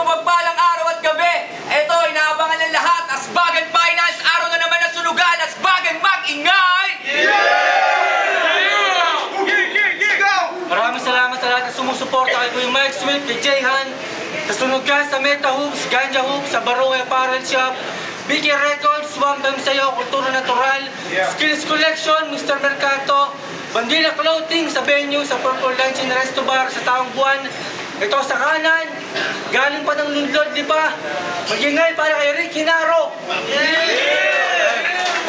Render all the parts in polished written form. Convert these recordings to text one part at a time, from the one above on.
mapagpalang araw at gabi. Ito, inaabangan ng lahat. Asbagan Finals, araw na naman ng sunugan. Asbagan mag-ingay! Maraming salamat sa lahat na sumusuporta kay Kuya Mike Sweet, kay Jayhan, sa sunugan, sa Meta Hoops, Ganja Hoops, sa Baroe Apparel Shop, BK Records, One Time Sayo, Kultura Natural, Skills Collection, Mr. Mercato, Bandila Clothing, sa venue, sa Purple Lunch and Resto Bar, sa Taong Buwan. Ito sa kanan, galing pa ng lundod, di ba? Mag-ingay para kay Rick Hinaro.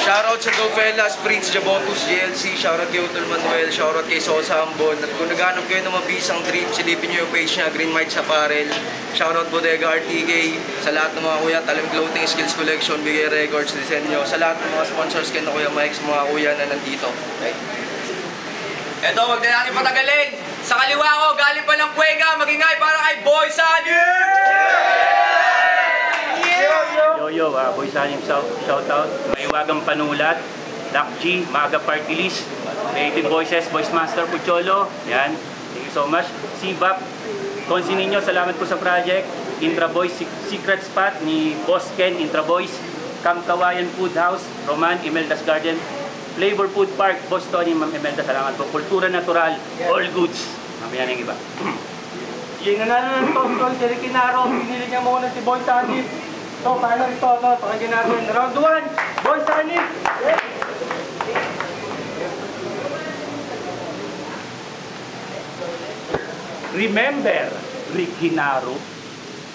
Shoutout sa GoFellas, Prince Jabotus, GLC, shoutout kay Utol Manuel, shoutout kay Sosa Ambon. At kung naghanap kayo ng mabisang trip, silipin nyo yung page niya, Green Mites Apparel. Shoutout Bodega RTK, sa lahat ng mga kuya, Talim Clothing, Skills Collection, BK Records, Disenyo, sa lahat ng mga sponsors kayo na Kuya Mike, sa mga kuya na nandito. Okay? Eto, wag na natin patagalin. Sa kaliwa ko, galing pa ng Cuenca, mag-ingay para kay Boy Sanin! Yo, Boy Sanim, shoutout. Maiwagang Panulat, Doc G, Maga Party List, Creative Voices, Voice Master Pucholo. Yan, thank you so much. Sibap, Konsi ninyo, salamat po sa project. Intra Boys, Secret Spot ni Boss Ken, Intra Boys. Kamkawayan Food House, Roman, Imelda's Garden. Flavor Food Park, Boss Tony, Ma'am Imelda, salamat po. Kultura Natural, all goods. Mamaya na yung iba. Yung nanalo ng Tokyo, si Rick Hinaro, pinili niya muna si Boy Sanip. So, paano ito? Pakagyan natin. Round 1, Boy Sanip! Remember, Rick Hinaro,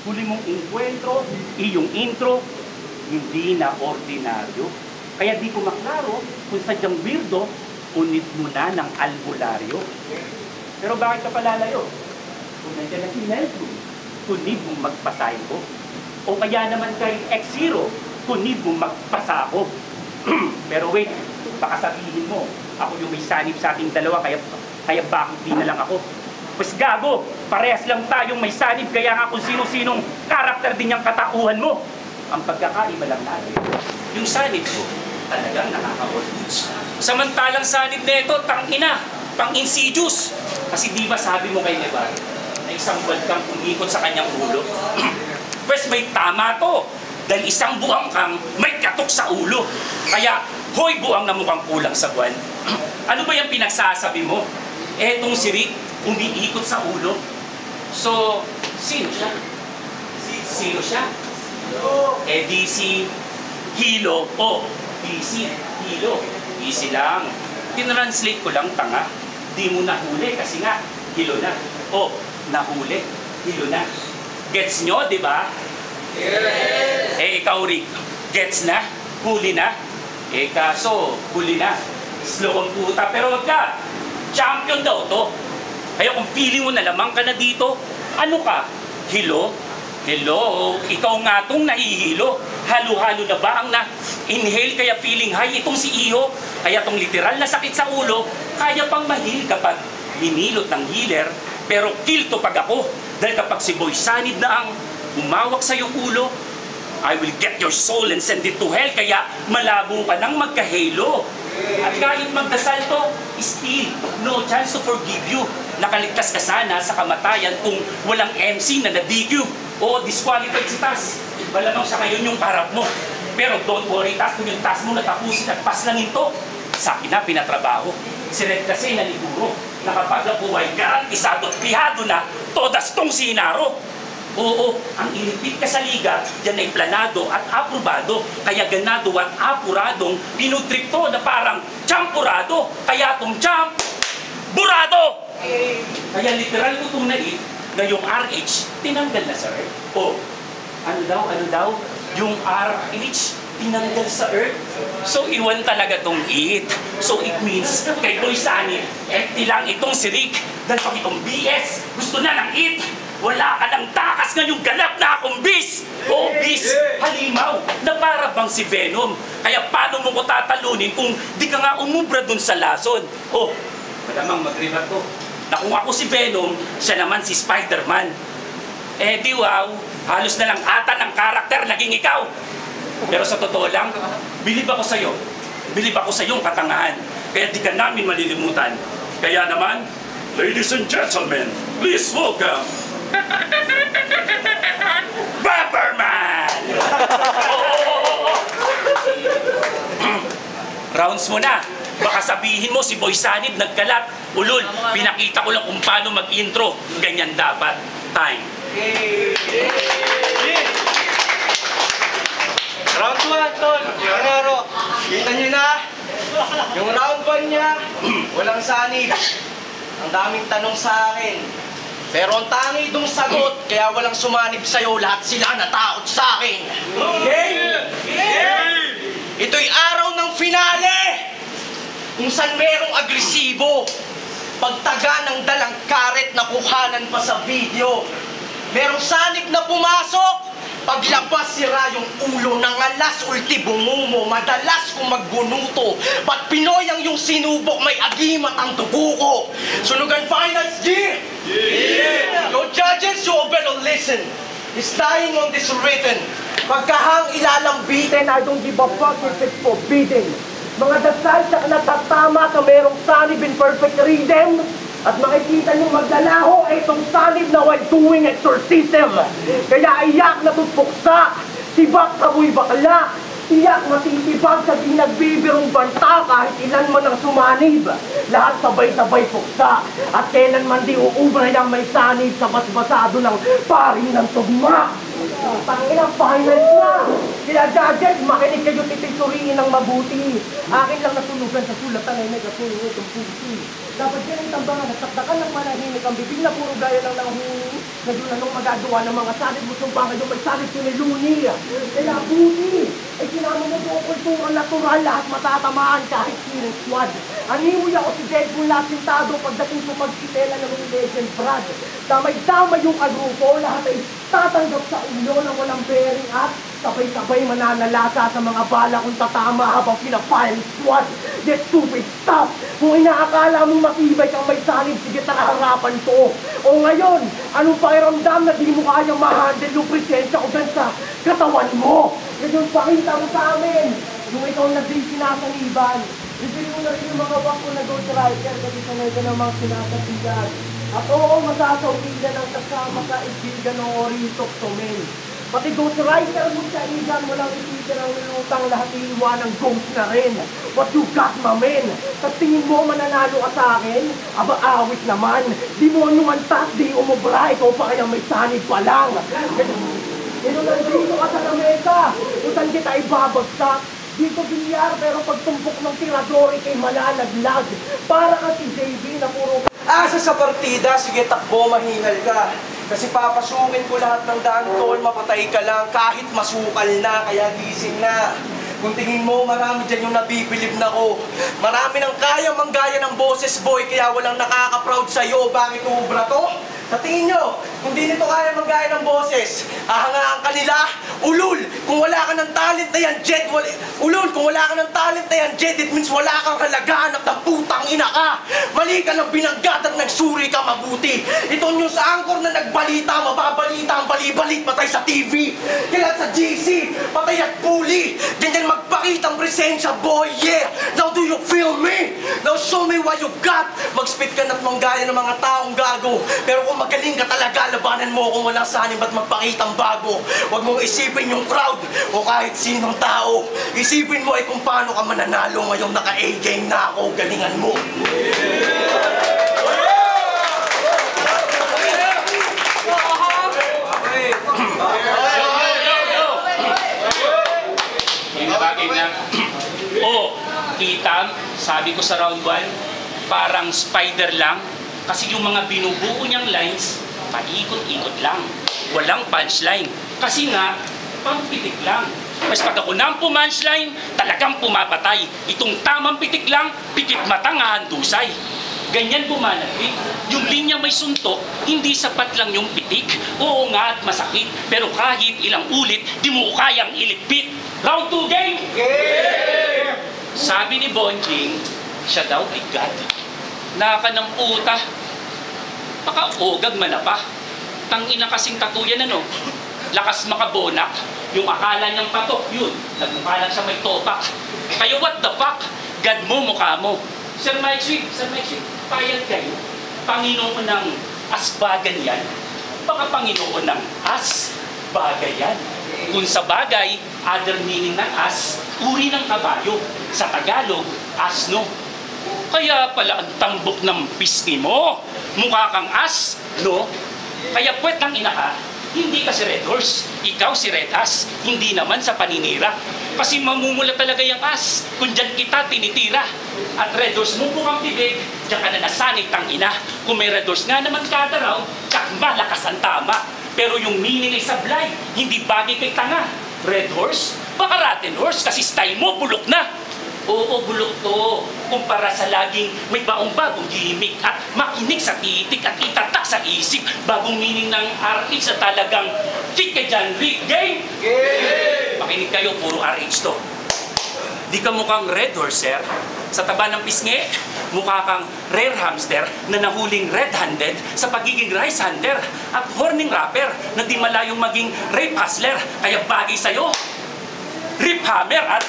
huli mong enkwentro, iyong intro, hindi na ordinaryo. Kaya di ko maklaro kung sadyang weirdo, unit mo na ng albularyo. Pero bakit ka palalayo? Kung nandiyan na si Melvin, kunib mong magpasahin ko. O kaya naman kay X0, kunib mong magpasa ako. Pero wait, baka sabihin mo, ako yung may sanib sa ating dalawa, kaya bakit di na lang ako? Pues gago, parehas lang tayong may sanib, kaya nga kung sino-sinong karakter din yung katauhan mo. Ang pagkakaiba lang natin, yung sanib ko, talagang nakaka-all-goods. Samantalang sanib na ito, tangina, pang-insidious. Kasi di ba sabi mo kay Nevar, na isang buwan kang umikot sa kanyang ulo? Pues may tama to, dahil isang buwang kang may katok sa ulo. Kaya, hoy buwang na mukhang kulang sa buwan. Ano ba yung pinagsasabi mo? Etong si Rick, umiikot sa ulo. So, sino siya? Sino siya? Eh di si Hilo o DC Hilo. Easy lang. Tinranslate ko lang, tanga. Di mo nahuli kasi nga Hilo na. O, nahuli. Hilo na. Gets nyo, di ba? Yes! Eh ikaw Rick, gets na? Huli na? Eh kaso, huli na. Slow ang puta. Pero wag ka. Champion daw to. Kaya kung feeling mo na lamang ka na dito, ano ka? Hilo? Hello? Ikaw nga tong nahihilo. Halo-halo na ba ang na-inhale kaya feeling high itong si Iho? Kaya tong literal na sakit sa ulo, kaya pang mahil kapag hinilot ng healer. Pero kill to pag ako. Dahil kapag si Boy Sanid na ang umawak sa iyong ulo, I will get your soul and send it to hell. Kaya malabo ka nang magka-halo. At kahit magdasal to, still, no chance to forgive you. Nakaligtas ka sana sa kamatayan kung walang MC na na-DQ o disqualified si Tas. Malamang siya ngayon yung karap mo. Pero don't worry, Tas, kung yung Tas mo natapusin at pas lang ito, sa akin na pinatrabaho. Si Red kasi naliguro na kapag nabuhay garantisado at pihado na todas tong sinaro. Oo, ang ilipit ka sa liga, yan ay planado at aprobado. Kaya ganado at apuradong pinutrip to na parang champurado. Kaya tong burado! Kaya literal ko itong nait na yung RH tinanggal na sa Earth. O, ano daw? Yung RH tinanggal sa Earth. So, iwan talaga tong it. So, it means kay Boy Sanib, empty lang itong si Rick. Dahil pag itong BS, gusto na ng it. Wala ka ng takas ngayong ganap na akong bis. O bis, halimaw, na para bang si Venom. Kaya paano mo ko tatalunin kung di ka nga umubra dun sa lason? O, malamang mag-riba to. Na kung ako si Venom, siya naman si Spider-Man. Eh di wow, halos na lang ata ng karakter naging ikaw. Pero sa totoo lang, bilib ako sa'yo. Bilib ako sa iyong katangahan. Kaya di ka namin malilimutan. Kaya naman, ladies and gentlemen, please welcome Rounds mo na. Baka sabihin mo si Boy Sanib nagkalat. Ulol, pinakita ko lang kung paano mag-intro. Ganyan dapat. Time. Round 1, Tol. Panero, kita nyo na. Yung round 1 niya, walang sanib. Ang daming tanong sa akin. Pero ang tangi itong sagot, kaya walang sumanib sa'yo. Lahat sila natakot sa akin. Game! Ito'y araw ng finale! Kung saan merong agresibo. Pagtaga ng dalang karet na kuhanan pa sa video. Merong sanib na pumasok. Paglabas sira yung ulo ng alas, ulti bumumo, madalas kung magbunuto. Ba't Pinoy ang yung sinubok, may agimat ang dugo ko. Sunugan Finals, G! Yeah! Yo judges, you better listen. It's dying on this written. Pagkahang ilalambitin, I don't give a fuck if it's forbidden. Mga dasal sa natatama ka merong sanib in perfect rhythm. At makikita nyo maglalaho ay itong sanib na while doing exorcism. Kaya iyak na tutpuksa, tibak sa buhay bakla, tiyak matitibag sa di nagbibirong banta kahit ilan man ang sumanib. Lahat sabay-sabay puksa, at kailanman di uubray ang may sanib sa basbasado ng paring ng tugma. Pangilang finals na! Kaya judges, makinig kayo titisuriin ng mabuti. Akin lang natulugan sa sulatan ay nagasunin itong pusi. Dapat yan ang tambangan at takdakan ng manahimik ang bibig na puro gaya lang ng huni. Na yun anong magagawa ng mga sanib mo sumbangan yung may sanib siniluni. Kaya buti, ay sinama mo po kultura natural at matatamaan kahit siring squad. Animoy ako si Deadpool na sintado pagdating sa pagkitela ng legend Brad. Damay-damay yung agrupo, lahat ay tatanggap sa ulo na walang bearing at sabay-sabay mananalasa sa mga bala kung tatama habang pinapile squad. That stupid stuff! Kung inaakala mong matibay kang may sanib, sige harapan to. O ngayon, anong pakiramdam na di mo kayang ma-handle yung presensya ko dyan sa katawan mo? Ngayon, pakita mo sa amin yung ikaw na di sinasaniban. Bibili mo na rin yung mga wako na Ghost Rider kasi sanay ka namang sinasaniban. At oo, masasawigan ang kasama ka ibigan o oritok to men. Pati Ghost Rider mo sa igan, walang itigil ang lulutang lahat iiwan ng ghost na rin. What you got, my man? Sa tingin mo mananalo ka sa akin? Aba, awit naman. Di mo numantas, di umubra, ikaw pa kaya may sanib pa lang. Ino nandito ka sa lamesa, utan kita ibabagsak. Dito bilyar, pero pagtumpok ng tiradori kay malalaglag. Para ka si JB na puro asa sa partida, sige takbo, mahingal ka. Kasi papasukin ko lahat ng daan, Tol, mapatay ka lang kahit masukal na, kaya gising na. Kung tingin mo, marami dyan yung nabibilib na ko. Marami nang kaya manggaya ng boses, boy, kaya walang nakaka-proud sa'yo. Bakit ubra to? Sa tingin nyo, kung di nito kaya maggaya ng boses, ahangaan ka nila, ulul, kung wala ka ng talent na yan, Jed, ulul, kung wala ka ng talent na yan, Jed, it means wala kang halaganap ng putang ina ka. Mali ka ng binanggat at nagsuri ka mabuti. Ito nyo sa angkor na nagbalita, mababalita ang bali-balik, patay sa TV. Kailan sa GC, patay at puli. Ganyan magpakita ang presensya, boy, yeah. Now do you feel me? Now show me what you got. Mag-spit ka na't manggaya ng mga taong gago. Pero kung magaling ka talaga, labanan mo kung walang sanib at magpakitang bago. Huwag mong isipin yung crowd o kahit sinong tao. Isipin mo ay kung paano ka mananalo ngayong naka-A-game na ako. Galingan mo. Oh, Itam, sabi ko sa round 1, parang spider lang. Kasi yung mga binubuo niyang lines, paikot-ikot lang. Walang punchline. Kasi nga, pampitik lang. Mas pag ako nang pumunchline, talagang pumapatay. Itong tamang pitik lang, pikit mata nga handusay. Ganyan bumanagpit. Yung linya may suntok, hindi sapat lang yung pitik. Oo nga at masakit, pero kahit ilang ulit, di mo kayang iligpit. Round 2 game! Yeah! Sabi ni Bonjing, siya daw bigat. Naka ng puta. Paka-ogag manapa. Tangina kasing tatuyan ano. Lakas makabonak. Yung akala niyang patok, yun. Nagmukha lang siya may topak. Kaya what the fuck? God mo, mukha mo. Sir Mike Sweet, payag kayo. Panginoon ng asbagan yan. Baka Panginoon ng asbaga yan. Kung sa bagay, other meaning ng as, uri ng kabayo. Sa Tagalog, asno. Kaya pala ang tambok ng pisngi mo. Mukha kang as, no? Kaya puwet ng ina ka, hindi ka si Red Horse. Ikaw si Red Ass, hindi naman sa paninira. Kasi mamumula talaga yung as kung dyan kita tinitira. At Red Horse mo mukhang bibig, dyan ka na nasanay tang ina. Kung may Red Horse nga naman kada raw, tsak malakas ang tama. Pero yung meaning ay sablay, hindi bagay kay tanga. Red Horse? Baka Rotten Horse kasi style mo bulok na. Oo, bulok to. Kumpara sa laging may bagong gimmick at makinig sa titik at itatak sa isip. Bagong meaning ng RH na talagang fit ka dyan, Rick. Game? Game! Makinig kayo, puro RH to. Di ka mukhang Red Horse, sir. Sa taba ng pisngi, mukha kang rare hamster na nahuling red-handed sa pagiging rice hunter at horning rapper na di malayong maging rape hustler. Kaya bagay sa'yo, rip hammer at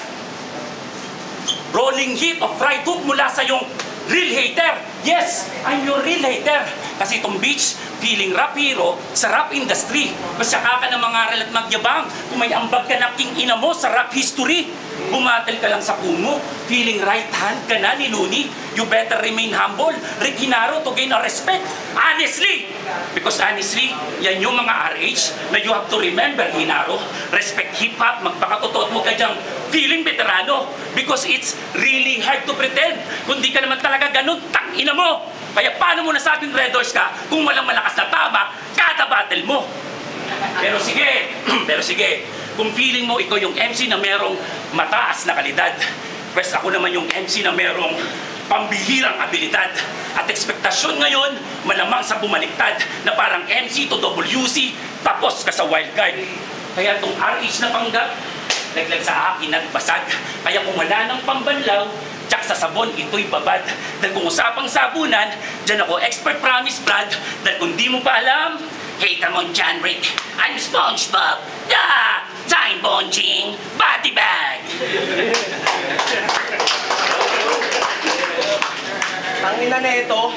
rolling heat of fried hook mula sa yung real hater. Yes, I'm your real hater. Kasi itong bitch, feeling rap hero sa rap industry. Masyaka ka ng mga aral at magyabang kung may ambag ka na king ina mo sa rap history. Bumatel ka lang sa puno, feeling right hand ka na ni Looney. You better remain humble, Rick Hinaro, to gain our respect. Honestly! Because honestly, yan yung mga RH na you have to remember, Hinaro. Respect hip-hop, magpakatotot mo ka dyang feeling veterano. Because it's really hard to pretend. Kung di ka naman talaga ganun, tangina mo! Kaya paano mo nasabing Red Horse ka kung walang malakas na tama kada battle mo? Pero sige, kung feeling mo ikaw yung MC na merong mataas na kalidad, pues ako naman yung MC na merong pambihirang abilidad. At ekspektasyon ngayon, malamang sa bumaliktad na parang MC to WC, tapos ka sa wild card. Kaya itong RH na panggap, laglag sa akin at basag. Kaya kung wala ng pambanlaw, tsak sa sabon, ito'y babad. Dahil kung usapang sabunan, dyan ako expert promise brand. Dahil kung di mo pa alam, hey, come on, John Rick. I'm SpongeBob. Da! Time bonjing, body bag. Tangina na ito,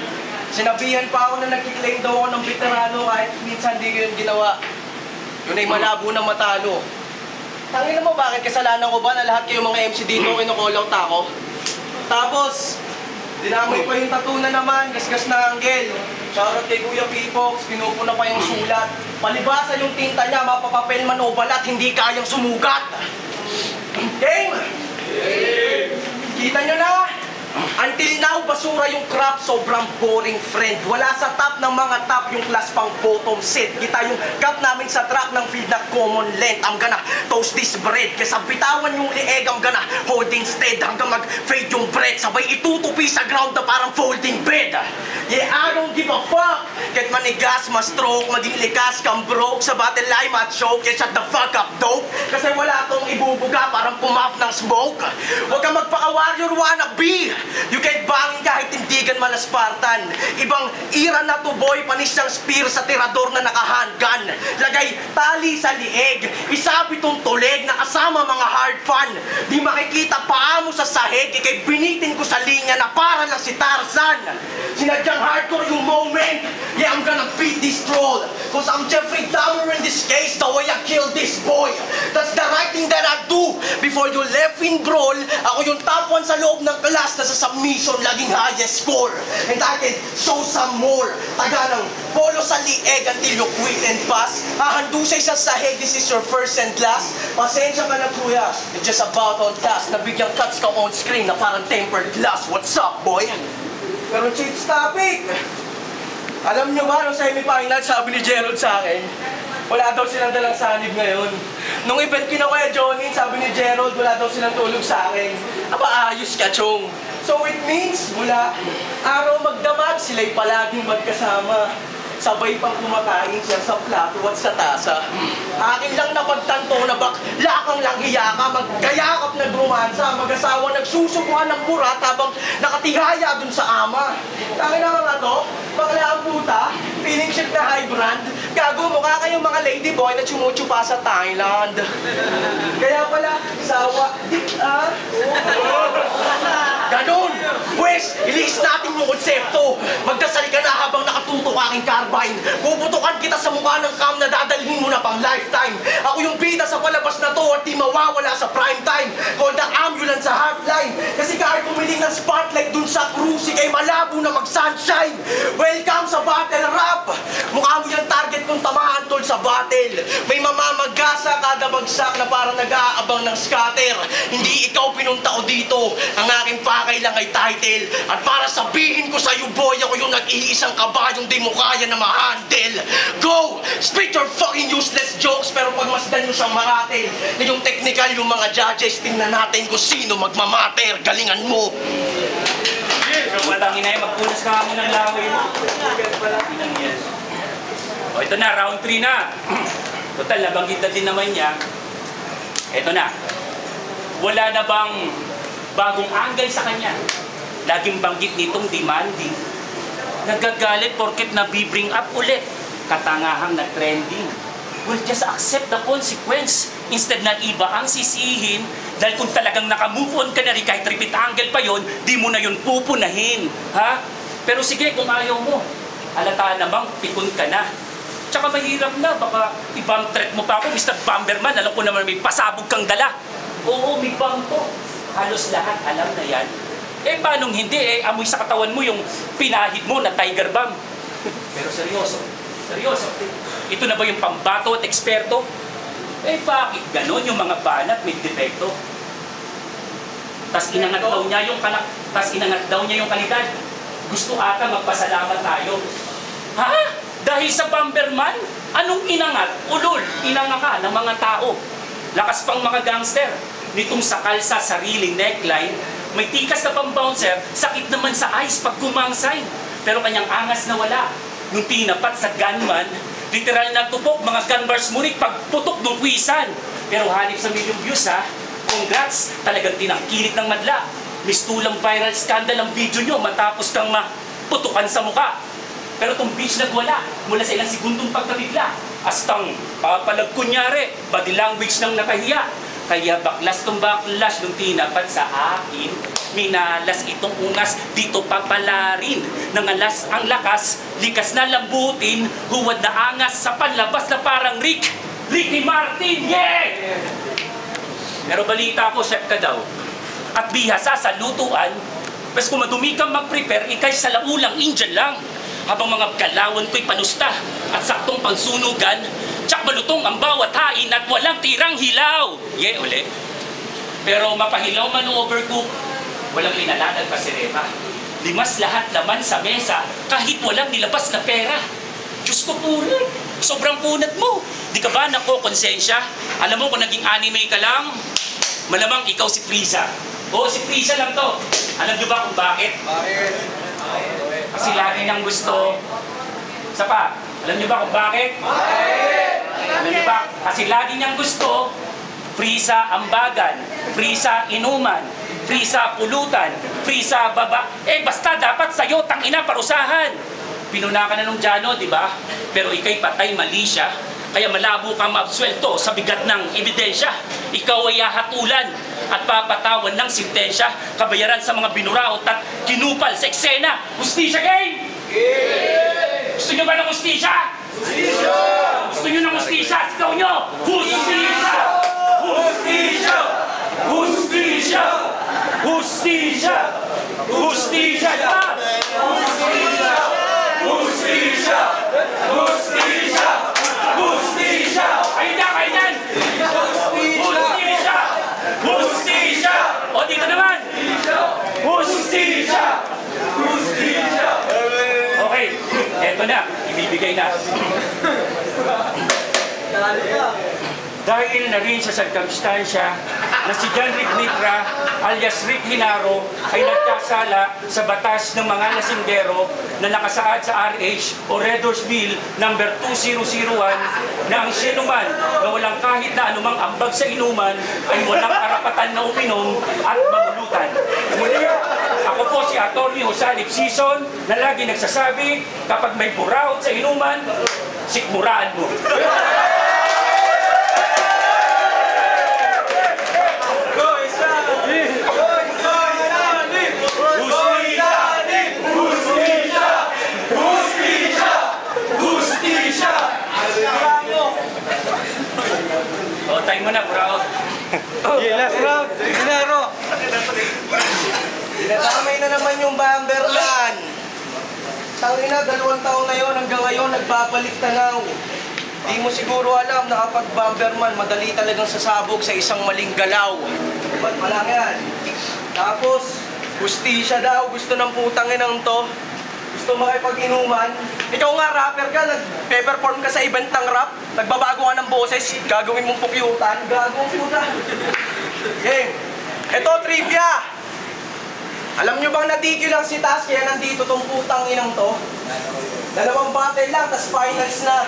sinabihan pa ako na nagkiklaim daw ako ng veterano kahit minsan di ko yun ginawa. Yun ay malabo na matalo. Tangina mo, bakit kasalanan ko ba na lahat kayo mga MC dito kinukall out ako? Tapos, dinamay pa yung tattoo na naman, gasgas na anggel. Shoutout kay Kuya Pipox, pinupuna pa yung sulat. Palibasa yung tinta niya, mapapapel man o balat, hindi kayang sumugat. Game! Kita nyo na? Until now, basura yung crap, sobrang boring friend. Wala sa top ng mga top yung class pang bottom set. Kita yung cup namin sa track ng field na common length. I'm gonna toast this bread. Kesa bitawan yung lieg, I'm gonna hold instead. Hanggang mag-fade yung bread. Sabay itutupi sa ground na parang folding bed. Yeah, I don't give a fuck. Kahit manigas, ma-stroke, maging likas, kang broke. Sa battle line, ma-choke. Yeah, shut the fuck up, dope. Kasi wala akong ibubuga, parang pumap ng smoke. Huwag kang magpaka-warrior wannabe. You can't bangin kahit tindigan man na Spartan. Ibang ira na to boy, panis ng spear sa tirador na naka-handgun. Lagay tali sa lieg, isabi tong tuleg na kasama mga hard fan. Di makikita paa mo sa sahig, ikay binitin ko sa linya na para lang si Tarzan. Sinadyang hardcore yung moment. Yeah, I'm gonna beat this troll. Cause I'm Jeffrey Dahmer in this case, the way I kill this boy. That's the right thing that I do. Before you left in brawl, ako yung top 1 sa loob ng class na sa submission laging highest score. And I can show some more. Taga ng polo sa lieg until you quit and pass. Hahandusay sa sahig, this is your first and last. Pasensya ka na kuya, it's just about on task. Nabigyan cuts ka on screen na parang tempered glass. What's up boy? Pero change topic. Alam nyo ba, nung semi-final, sabi ni Gerald sa akin, wala daw silang dalang sanib ngayon. Nung event kinakuya Johnny, sabi ni Gerald, wala daw silang tulog sa akin. Aba, ayos ka, Chong. So it means, mula araw magdamag, sila'y palaging magkasama. Sabay pang kumakain siya sa plato at sa tasa. Akin lang napagtanto na bakla kang lang hiya ka, magkayakap na romansa, mag-asawa nagsusubuhan ng burat habang nakatihaya dun sa ama. Tangin na nga to, bakla ang puta, feeling shit na high brand. Gago, mukha kayong mga ladyboy na chumuchu pa sa Thailand. Kaya pala, sawa, dik Ganon! Pwes, ilihis natin yung konsepto. Magdasal ka na habang nakatutok aking carbine. Puputukan kita sa mukha ng cam na dadalhin mo na pang lifetime. Ako yung bida sa palabas na to at di mawawala sa prime time. Call the ambulance sa hotline. Kasi kahit pumiling ng spotlight dun sa cruise, kay malabo na mag-sunshine. Welcome sa battle rap. Mukha mo yung target kong tamaan tol sa battle. May mamamagasa kada bagsak na parang nag-aabang ng scatter. Hindi ikaw pinunta ko dito. Ang aking pakay lang ay title. At para sabihin ko sa'yo, boy, ako yung nag-iisang kabayong di mo kaya na ma-handle. Go! Spit your fucking useless jokes, pero pagmasdan nyo siyang maratel. Na yung technical, yung mga judges, tingnan natin kung sino magmamater. Galingan mo. So, walang inay, magpunas ka kami ng lawin. Ilang yan. O, ito na, round 3 na. Total, nabanggit na din naman niya. Ito na. Wala na bang bagong angle sa kanya? Laging banggit nitong demanding. Nagagalit porket nabibring up ulit. Katangahang na trending. Well, just accept the consequence. Instead na iba ang sisihin. Dahil kung talagang nakamove on ka na rin, kahit repeat angle pa yon, di mo na yun pupunahin. Ha? Pero sige, kung ayaw mo, halata namang pikon ka na. Tsaka mahirap na, baka ibang threat mo pa ako, Mr. Bomberman, alam ko naman may pasabog kang dala. Oo, may bangko. Halos lahat alam na yan. Eh, paanong hindi? Eh, amoy sa katawan mo yung pinahid mo na tiger bomb. Pero seryoso, seryoso. Ito na ba yung pambato at eksperto? Eh, bakit ganon yung mga banat may depekto? Tas inangat daw niya yung kalidad. Gusto ata magpasalamat tayo. Ha? Dahil sa Bomberman? Anong inangat? Ulol, inangaka ng mga tao. Lakas pang mga gangster. Nitong sakal sa sariling neckline, may tikas na pang-bouncer, sakit naman sa eyes pag gumangsay. Pero kanyang angas na wala. Nung tinapat sa gunman, literal na tupok, mga gun bars munik pagputok ng kwisan. Pero halip sa million views ha, congrats, talagang tinangkilit ng madla. Mistulang viral scandal ang video nyo matapos kang maputukan sa muka. Pero itong bitch nagwala mula sa ilang segundong pagkabigla. Astang papalag kunyari, body language ng nakahiya. Kaya baklas tong baklas nung tinapat sa akin. Minalas itong ungas, dito papalarin. Nangalas ang lakas, likas na lambutin. Huwad na angas sa panlabas na parang Ricky Martin, yeah! Pero balita ko, chef ka daw. At bihasa sa lutuan. Bes kung madumi kang mag-prepare, ikay sa laulang Indian lang. Habang mga galawan ko'y panusta at saktong pansunugan, tsak malutong ang bawat hain at walang tirang hilaw. Yeah, uli. Pero mapahilaw man o overcook, walang pinalalag pa si Rema. Limas lahat laman sa mesa kahit walang nilabas na pera. Diyos ko puro, sobrang punat mo. Di ka ba nakokonsensya? Alam mo kung naging anime ka lang, malamang ikaw si Frieza. Oo, si Frieza lang to. Alam niyo ba kung bakit? Kasi lagi niyang gusto. Isa pa, alam niyo ba kung bakit? Alam niyo ba? Kasi lagi niyang gusto Frieza ambagan, Frieza inuman, Frieza pulutan, Frieza baba. Eh basta dapat sa'yo tangina parusahan. Pinuna ka na nung Jano, di ba? Pero ikay patay mali siya. Kaya malabo kang maabsuelto sa bigat ng ebidensya. Ikaw ay hahatulan at papatawan ng sintensya. Kabayaran sa mga binuraot at kinupal sa eksena. Hustisya, gang! Yeah! Gusto nyo ba ng hustisya? Hustisya! Gusto nyo ng hustisya? Sigaw nyo! Hustisya! Hustisya! Hustisya! Hustisya! Hustisya! Hustisya! Hustisya! Hustisya! Hustisya! Ayun yan! Ayun yan! Hustisya! Hustisya! O dito naman! Hustisya! Hustisya! Okay, eto na. Ibibigay na. Dahil na rin sa circumstansya na si John Rick Mitra alias Rick Hinaro ay nagkasala sa batas ng mga lasindero na nakasaad sa RH o Readers Bill number 2001 na ang sinuman na walang kahit na anumang ambag sa inuman ay walang karapatan na uminom at mamulutan. Muli, ako po si Atty. Josalip Sison na lagi nagsasabi kapag may buraot sa inuman, sikmuraan mo. na, bravo. Last round, Ginaro. Dinadamay na naman yung Bomberman. Tangina, 2 taon na yun, hanggang ngayon nagbabalik tanaw. Di mo siguro alam na kapag Bomberman, madali talagang sasabog sa isang maling galaw. Ba't malang yan? Tapos, hustisya daw, gusto ng putang inang to. Gusto makipag-inuman. Ikaw nga, rapper ka, nag-perform ka sa event ng rap, nagbabago ka ng boses, gagawin mong pukyutan, gagawin puta. Game. Ito, trivia. Alam nyo bang nadiki lang si Tas, kaya nandito tong putang inang to? 2 battle lang, tas finals na.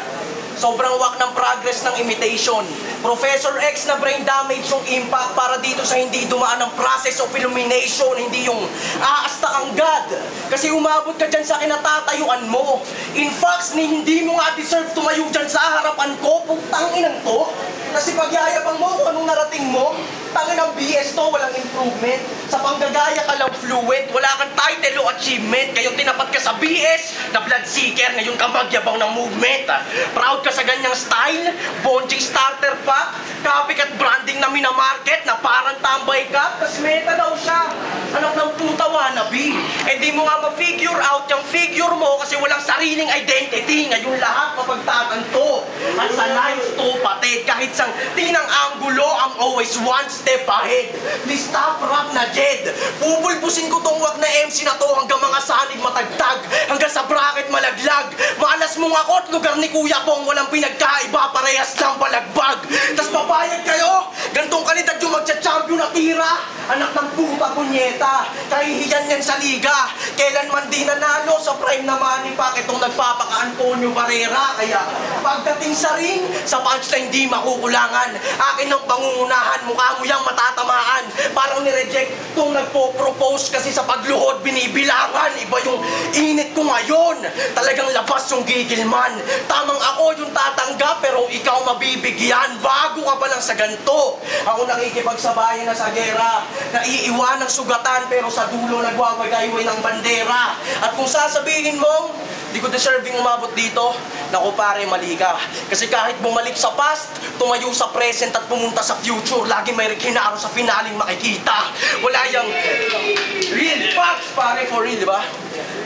Sobrang wak ng progress ng imitation. Professor X na brain damage yung impact para dito sa hindi dumaan ng process of illumination, hindi yung aasta ang God. Kasi umabot ka dyan sa kinatatayuan mo. In fact, hindi mo nga deserve tumayo dyan sa harapan ko, putang inang to. Kasi pagyayabang mo kung anong narating mo, tangin ang BS to, walang improvement. Sa panggagaya ka lang fluent, wala kang title o achievement. Ngayon tinapat ka sa BS na blood seeker, ngayon ka magyabang ng movement. Proud ka sa ganyang style, bonjing starter pack, copycat branding na minamarket na parang tambay ka, tas meta daw siya. Anak ng puta wannabe. Eh di mo nga ma-figure out yung figure mo kasi walang sariling identity. Ngayon lahat mapagtatanto. At sa lines to patid, kahit sang tinang anggulo, I'm always one step ahead. Please stop rap na Jed. Pupulbusin ko tong wag na MC na to hanggang mga sanig matagtag, hanggang sa bracket malaglag. Maalas mong ako at lugar ni Kuya Pong, walang pinagkaiba, parehas lang balagbag. Tas papayag kayo, gantong kalidad yung magcha-champion na tira. Anak ng puta punyeta, kahihiyan yan sa liga. Kailanman di nanalo sa prime na money pack itong nagpapaka-Antonio Barrera. Kaya pagdating sa ring, sa punchline di makukulangan. Akin ang pangungunahan, mukha mo yang matatamaan. Parang nireject tong nagpo-propose kasi sa pagluhod binibilangan. Iba yung init ko ngayon, talagang labas yung gigilman. Tamang ako yung tatanggap pero ikaw mabibigyan. Bago ka pa lang sa ganto. Ako nakikipagsabayan na sa gera, naiiwan ng sugatan pero sa dulo nagwawagayway ng bandera. At kung sasabihin mong di ko deserving umabot dito, naku pare, mali ka. Kasi kahit bumalik sa past, tumayo sa present at pumunta sa future, lagi may Ginaro sa finaling makikita. Wala yung real facts pare, for real, di ba?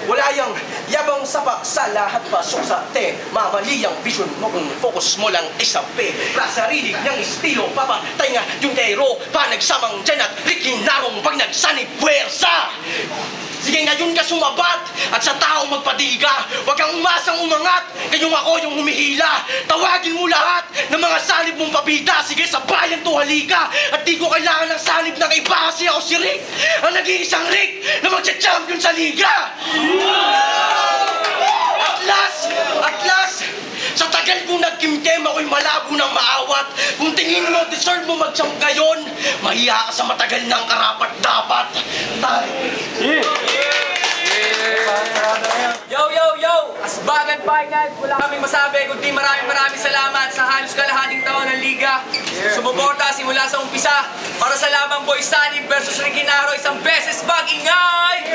Wala yung yabang sapak sa lahat pasok sa mamali ang vision mo kung focus mo lang isapi. Kasarilig niyang estilo, papatay nga yung tero, pa nagsamang dyan at Ginarong pag nagsanib puwersa. Sige ngayon ka sumabat at sa tao magpadiga. Huwag kang umasang umangat, kayong ako yung humihila. Tawagin mo lahat ng mga sanib mong pabida. Sige sa bayan to halika. At di ko kailangan ng sanib ng iba kasi ako si Rick, ang nag-iisang Rick na magcha-champion sa liga. At last, sa tagal kong nagkimkem, ako'y malabo ng maawat. Kung tingin mo, deserve mo mag-champ ngayon, mahiya ka sa matagal ng karapat-dapat. Yo! Asbagan Finals! Wala kaming masabi kundi maraming salamat sa halos kalahating taon ng Liga. Sumuporta simula sa umpisa para sa lamang Boy Sanib versus Ginaro. Isang beses mag-ingay!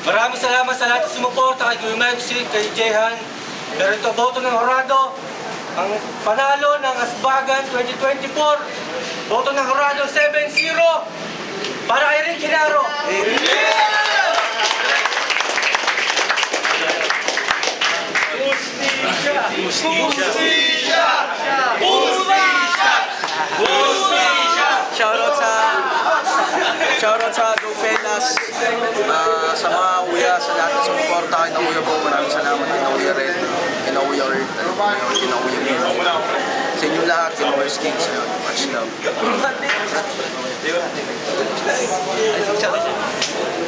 Maraming salamat sa lahat ng sumuporta kay Kuya Maxwell, kay Jehan. Pero ito, boto ng Horado, ang panalo ng Asbagan 2024. Boto ng Horado 7-0 para kay Rick Ginaro. Shoutout sa Dofelas, sa mga kuya, sa lahat ng sumuporta kay Kuya Bo. Maraming salamat kay Kuya Red, kay Kuya Earth, kay Kuya Bill. Sa inyo lahat, kay Kuya Skins, much love.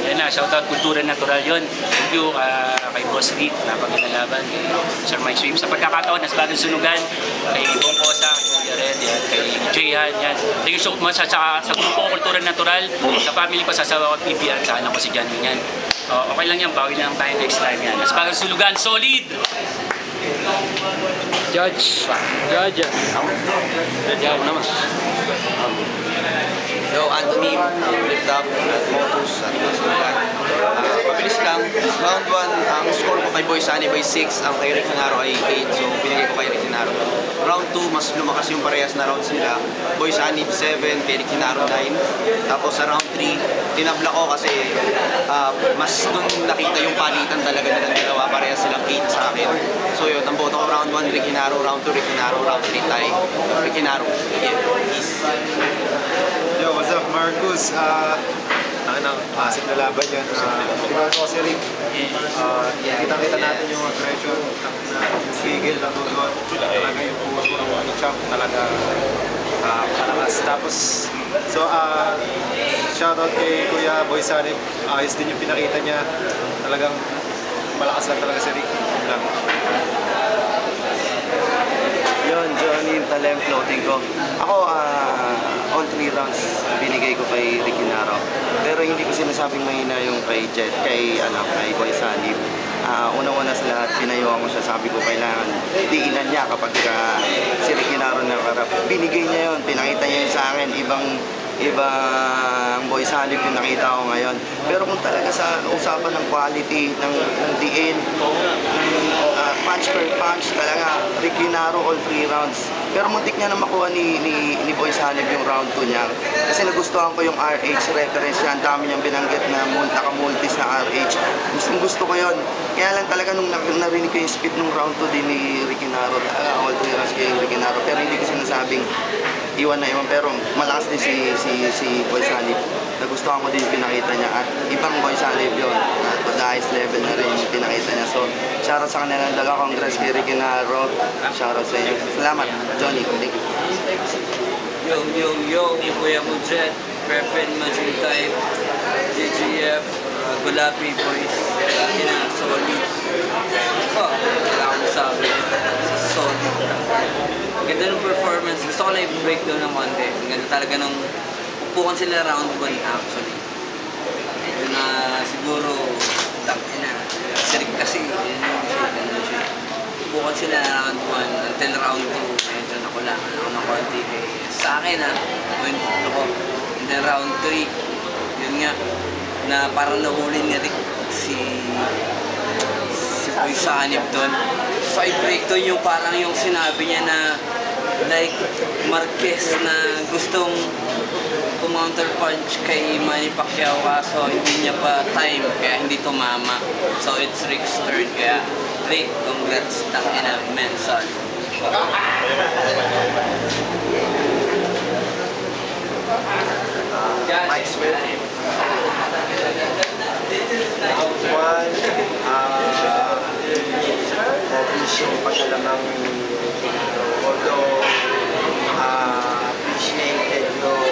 Yan na, shoutout Kultura Natural yun. Thank you kay Boss Reed, napagilalaban, kay Sir Mike Sweep. Sa pagkakataon, Asbagan Sunugan, kay Bong Cosa, kay Kuya Red, yan, kay Jehan, yan. Thank you so much sa grupo ko Kultura Natural, sa family ko, sa asawa ko, Pipi, at sa anak ko si John yan. Okay lang yan, bawi lang tayo next time yan. Asbagan Sunugan, solid! Judge naman. Yo, Anthony, Flip Top, at Motus, at Masulat. Mabilis lang. Round 1, ang score ko kay Boy Sunny by 6, ang kay Rick Hinaro ay 8, so binigay ko kay Rick Hinaro. Round 2, mas lumakas yung parehas na rounds nila. Boy Sunny 7, kay Rick Hinaro 9. Tapos sa round 3, tinabla ko kasi mas dun nakita yung palitan talaga nilang dalawa, parehas silang 8 sa akin. So yun, ang boto ko round 1, Rick Hinaro, round 2, Rick Hinaro, round 3, tie, Rick Hinaro. Yeah, peace. Yo, what's up, Marcus? Asik na laban yun. Pinagawa ko si Rick. Kitang-kita natin yung aggression, yung sigil na doon. Talaga yung puso ng champ talaga malakas. Tapos, so, shoutout kay Kuya Boy Sunny. Ayos din yung pinakita niya. Talagang malakas lang talaga si Rick. Yun, Johnny, yung tala yung floating ko. Ako, all 3 rounds binigay ko kay Rick Hinaro. Pero hindi ko sinasabing mahina yung kay Jet, kay Boy Sunny. Una-una sa lahat, pinayuhan ko siya. Sabi ko, kailangan diinan niya kapag si Rick Hinaro nakarap. Binigay niya yun, pinakita niya yun sa akin. Ibang Boy Sunny yung nakita ko ngayon. Pero kung talaga sa usapan ng quality, ng diin, punch per punch, talaga Rick Hinaro all 3 rounds. Pero muntik niya na makuha ni Boy Sunny yung round 2 niya. Kasi nagustuhan ko yung RH reference niya. Ang dami niyang binanggit na naka-multis na RH. Gusto ko yun. Kaya lang talaga nung narinig ko yung speed ng round 2 din ni Rick Hinaro, all 3 rounds kay Rick Hinaro. Pero hindi ko sinasabing iwan na iwan. Pero malakas din si Boy Sunny. Nagustuhan ko din yung pinakita niya. At ibang Boy Sunny yun. To the highest level na rin yung pinakita niya. So, shoutout sa kanilang dalawa. Congrats kay Rick Hinaro. Shoutout sa inyo. Salamat, Johnny. Thank you. Yo, Kuya mo Jet, Prefen, Majin Type, JGF, Gulapi Boys, lagi na, solid. Wala akong sabi, solid. Ganda ng performance, gusto ko lang i-breakdown ng konti. Ganda talaga nung upukan sila round 1 actually. Medyo na siguro, na, sirig kasi, upukan sila round 1 until round 2, medyo nakulangan ako ng konti. Sa akin point ako. And then round 3, yun nga, na parang nahuli ni Rick si Boy Sunny doon. So i-break doon yung parang yung sinabi niya na like Marquez na gustong counter punch kay Manny Pacquiao kaso hindi niya pa time kaya hindi tumama. So it's Rick's turn kaya Rick, congrats, tangina, men, son. Mike Smith. Round 1, obvious yung pagkalamang although appreciated yung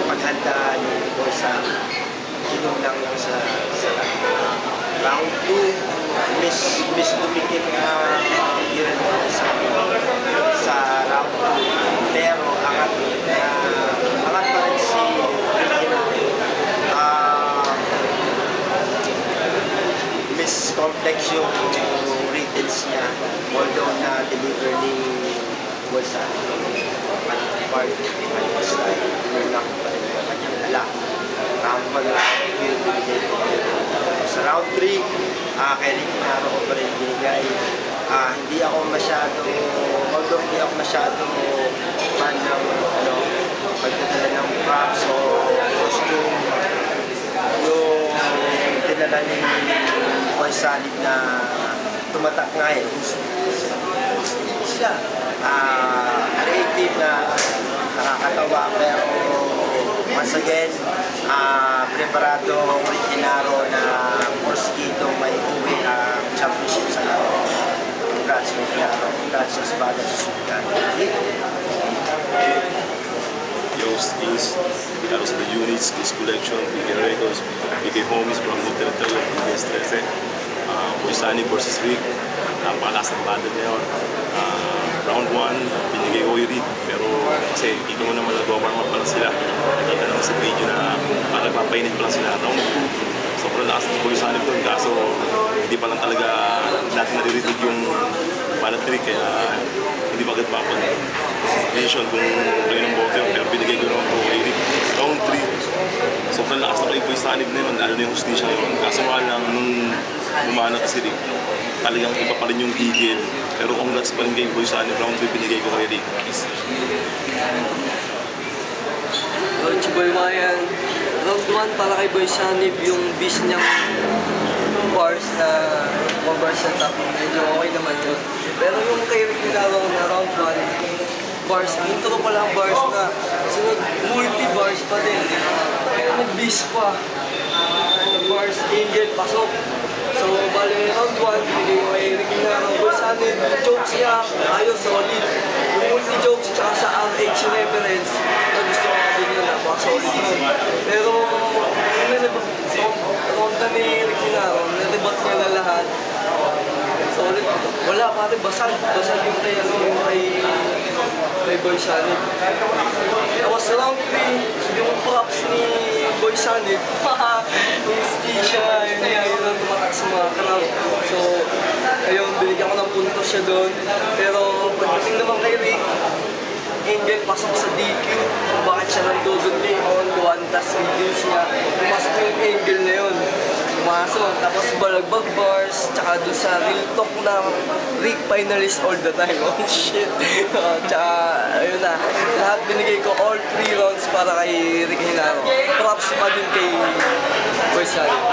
paghanda ni Boy Sunny. Inom lang sa round 2, miss dumikit giran sa round 2. Pero angat pa rin si miss complex yung readings niya, although na deliver ni Boy Sunny part of style, lang pa rin yung kanyang dala. Round 1 lang yung binigay ko. Sa round 3, kay Rick Hinaro ko pa rin binigay. Hindi ako masyado fan ng pagdadala ng props o costume. Yung tinala ni Boy Sunny na tumatak nga siya. Creative na nakakatawa pero once again, preparado Rick Hinaro na Mosquito may uwi ang championship sa laro. Congrats Rick Hinaro. Congrats sa Espada sa Sudan. Yo, Skins, Carlos de Units, Skins Collection, BK Records, BK Homies, from Territory, BK 13, Boy Sunny vs. Rick, napakalas ng battle niya yun. Round 1, binigay ko yung Rick, pero kasi kita mo naman nag-warm up pa lang sila. Nakita naman sa video na parang nagpapainit pa lang sila. Round 2, sobrang lakas ng Boy Sunny doon, kaso hindi pa lang talaga natin naririnig yung balat Rick, kaya hindi pa agad mapag-mention kung kayo ng boto yun, pero binigay ko naman po kay Rick. Round 3, sanib na yun, ano na yung hustisya yun. Kaso nga lang, nung bumana si Rick, talagang iba pa rin yung gigil. Pero congrats pa rin kay Boy Sanib, round 3 binigay ko kay Rick. Boy Mayan, round 1 para kay Boy Sanib, yung beast niyang bars na mga bars na top, medyo okay naman yun. Pero yung kay Rick Hinaro na round 1, bars, intro pa lang bars na, sunod multi-bars pa din. Kaya nag-beast pa. Bars, angel, pasok. So, bali, round 1, binigay ko kay Rick Hinaro. Boy Sanib, jokes niya, ayos, solid. Yung multi-jokes, tsaka sa RH reference, na gusto ko din yun, napaka-solid yun. Pero, round na ni Rick Hinaro, na-debate niya na lahat. Solid. Wala, pare, basag yung kay Boy Sanib. Tapos round 3, yung props ni Boy Sanib, yung stisha, yun ang tumatak sa mga crowd. So, ayun, binigyan ko ng puntos siya doon. Pero pagdating naman kay Rick, Angel pasok sa DQ, kung bakit siya nandun on one task videos niya. Pumasok yung Angel na yun. Pumasok, tapos balagbag bars, tsaka doon sa real talk na Rick finalist all the time. Oh shit. Tsaka, ayun na. Lahat binigay ko all 3 rounds para kay Rick Hinaro. Props pa din kay Boy Sanib.